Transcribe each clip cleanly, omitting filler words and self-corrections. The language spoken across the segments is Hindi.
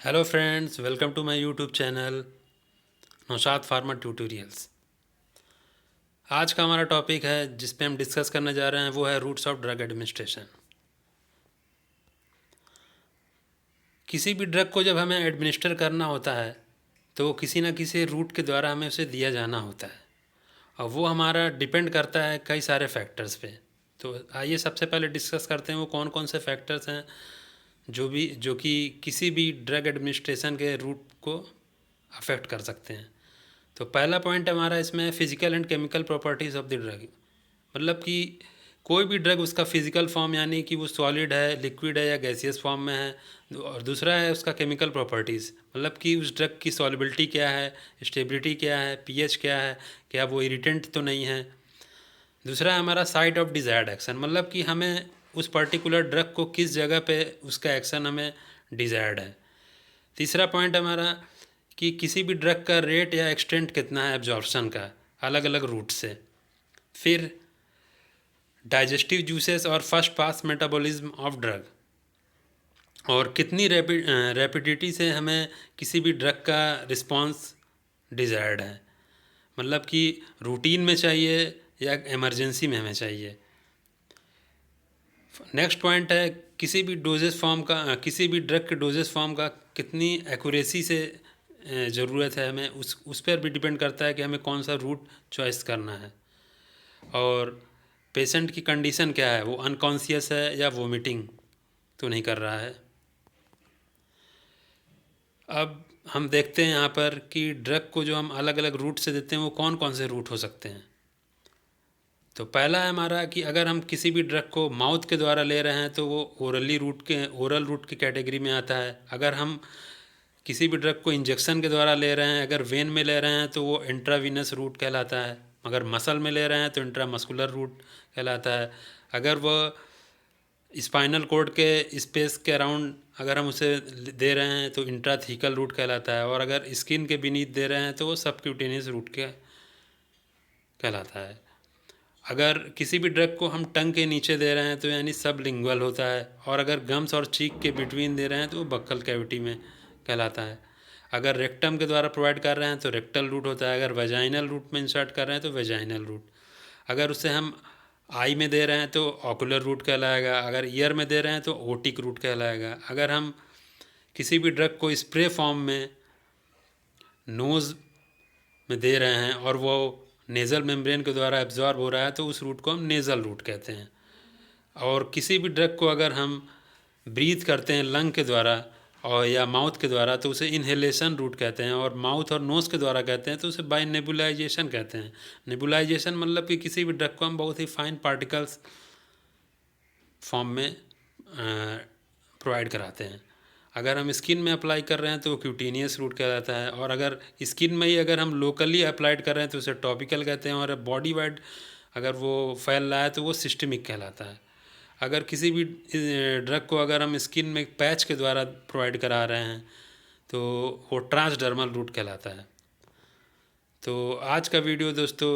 Hello friends, welcome to my YouTube channel Naushad pharma tutorials. आज का हमारा टॉपिक है जिस पे हम डिस्कस करने जा रहे हैं वो है रूट्स ऑफ ड्रग एडमिनिस्ट्रेशन। किसी भी ड्रग को जब हमें एडमिनिस्टर करना होता है तो किसी न किसी रूट के द्वारा हमें उसे दिया जाना होता है और वो हमारा डिपेंड करता है कई सारे फैक्टर्स पे। तो आइए सबसे पहले डिस्कस करते हैं वो कौन कौन से फैक्टर्स हैं जो कि किसी भी ड्रग एडमिनिस्ट्रेशन के रूट को अफेक्ट कर सकते हैं। तो पहला पॉइंट हमारा इसमें physical and chemical properties of the drug, मतलब कि कोई भी ड्रग उसका फ़िज़िकल फॉर्म यानी कि वो सॉलिड है, लिक्विड है या गैसियस फॉर्म में है। और दूसरा है उसका केमिकल प्रॉपर्टीज़, मतलब कि उस ड्रग की सॉलिबिलिटी क्या है, स्टेबिलिटी क्या है, पीएच क्या है, क्या वो इरिटेंट तो नहीं है। दूसरा है हमारा साइट ऑफ डिज़ायर्ड एक्शन, मतलब कि हमें उस पर्टिकुलर ड्रग को किस जगह पे उसका एक्शन हमें डिज़ायर्ड है। तीसरा पॉइंट हमारा कि किसी भी ड्रग का रेट या एक्सटेंट कितना है एब्जॉर्प्शन का अलग अलग रूट से। फिर डाइजेस्टिव जूसेस और first pass metabolism of drug, और कितनी रैपिडिटी से हमें किसी भी ड्रग का रिस्पांस डिज़ायर्ड है, मतलब कि रूटीन में चाहिए या इमरजेंसी में हमें चाहिए। नेक्स्ट पॉइंट है किसी भी डोजेस फॉर्म का, किसी भी ड्रग के डोजेस फॉर्म का कितनी एक्यूरेसी से ज़रूरत है हमें, उस पर भी डिपेंड करता है कि हमें कौन सा रूट चॉइस करना है। और पेशेंट की कंडीशन क्या है, वो अनकॉन्शियस है या वोमिटिंग तो नहीं कर रहा है। अब हम देखते हैं यहाँ पर कि ड्रग को जो हम अलग अलग रूट से देते हैं वो कौन कौन से रूट हो सकते हैं। तो पहला है हमारा कि अगर हम किसी भी ड्रग को माउथ के द्वारा ले रहे हैं तो वो ओरल रूट की कैटेगरी में आता है। अगर हम किसी भी ड्रग को इंजेक्शन के द्वारा ले रहे हैं, अगर वेन में ले रहे हैं तो वो इंट्रावीनस रूट कहलाता है। अगर मसल में ले रहे हैं तो इंट्रामस्कुलर रूट कहलाता है। अगर वह स्पाइनल कॉर्ड के स्पेस के अराउंड अगर हम उसे दे रहे हैं तो इंट्राथीकल रूट कहलाता है। और अगर स्किन के बीनीथ दे रहे हैं तो वो सबक्यूटेनियस रूट के कहलाता है। अगर किसी भी ड्रग को हम टंग के नीचे दे रहे हैं तो यानी सबलिंगुअल होता है। और अगर गम्स और चीक के बिटवीन दे रहे हैं तो वो बक्कल कैविटी में कहलाता है। अगर रेक्टम के द्वारा प्रोवाइड कर रहे हैं तो रेक्टल रूट होता है। अगर वेजाइनल रूट में इंसर्ट कर रहे हैं तो वेजाइनल रूट। अगर उसे हम आई में दे रहे हैं तो ऑकुलर रूट कहलाएगा। अगर ईयर में दे रहे हैं तो ओटिक रूट कहलाएगा। अगर हम किसी भी ड्रग को स्प्रे फॉर्म में नोज़ में दे रहे हैं और वो नेज़ल मेम्ब्रेन के द्वारा एब्जॉर्ब हो रहा है तो उस रूट को हम नेज़ल रूट कहते हैं। और किसी भी ड्रग को अगर हम ब्रीथ करते हैं लंग के द्वारा और या माउथ के द्वारा तो उसे इन्हेलेशन रूट कहते हैं। और माउथ और नोज़ के द्वारा कहते हैं तो उसे बाय नेबुलाइजेशन कहते हैं। नेबुलाइजेशन मतलब कि किसी भी ड्रग को हम बहुत ही फाइन पार्टिकल्स फॉर्म में प्रोवाइड कराते हैं। अगर हम स्किन में अप्लाई कर रहे हैं तो वो क्यूटेनियस रूट कहलाता है। और अगर स्किन में ही अगर हम लोकली अप्लाइड कर रहे हैं तो उसे टॉपिकल कहते हैं। और बॉडी वाइड अगर वो फैल रहा है तो वो सिस्टमिक कहलाता है। अगर किसी भी ड्रग को अगर हम स्किन में पैच के द्वारा प्रोवाइड करा रहे हैं तो वो ट्रांसडर्मल रूट कहलाता है। तो आज का वीडियो दोस्तों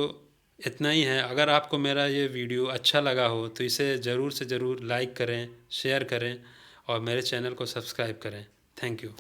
इतना ही है। अगर आपको मेरा ये वीडियो अच्छा लगा हो तो इसे ज़रूर से ज़रूर लाइक करें, शेयर करें और मेरे चैनल को सब्सक्राइब करें। Thank you.